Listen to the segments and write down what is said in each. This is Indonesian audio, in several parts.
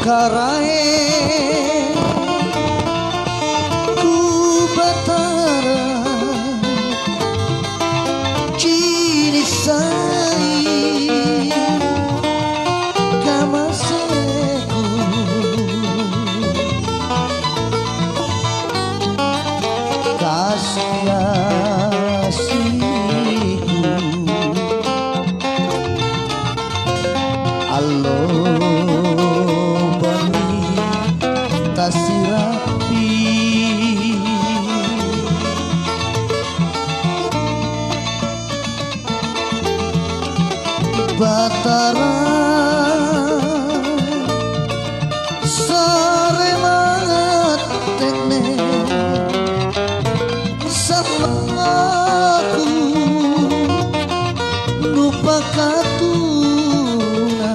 karae ku batara ciri sai kamaseku kasih-kasihku allo tasirapi batara sore mangat tekne sama aku lupa katuna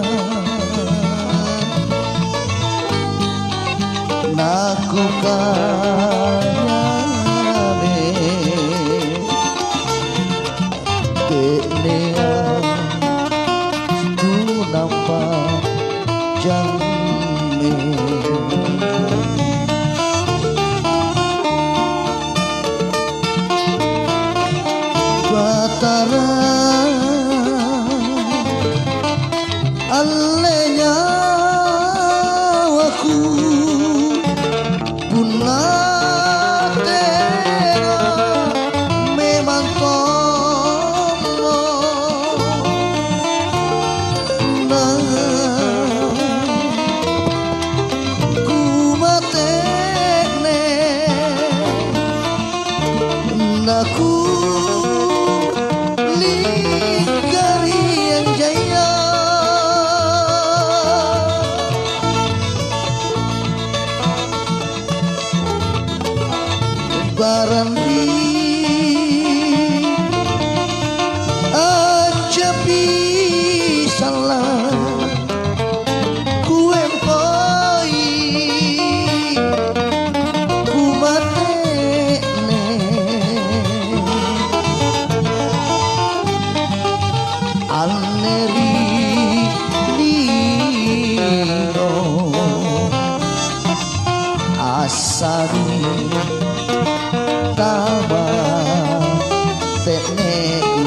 naku kayane kenea ku nampak jangne batara alenya waku punatera memang tomo ku matekne naku ligari yang jaya barandi aja bisalah ku empoi ku matene alneri dino asari tawa tekneku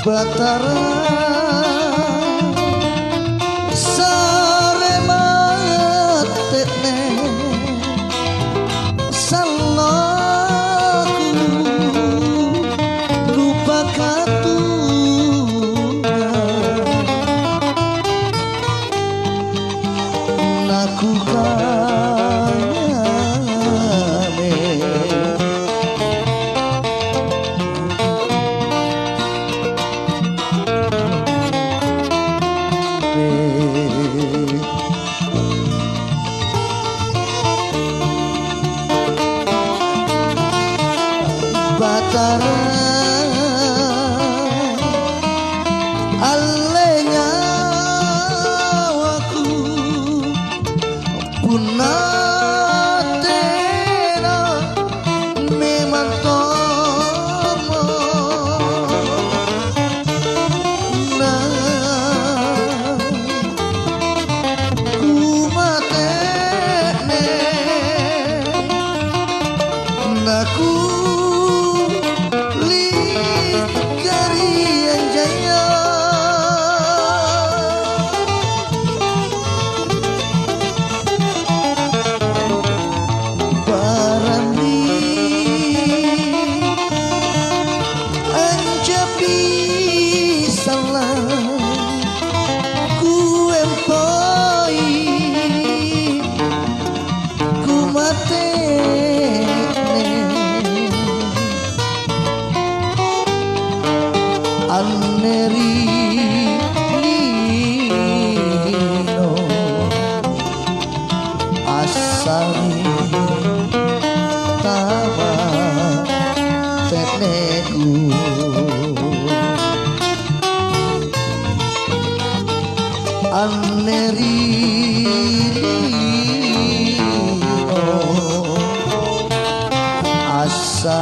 batara sare matene salahku lupa katuna naku kayane batara alenya waku punatera memang tomo ku matene naku barandi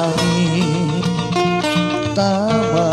langit taman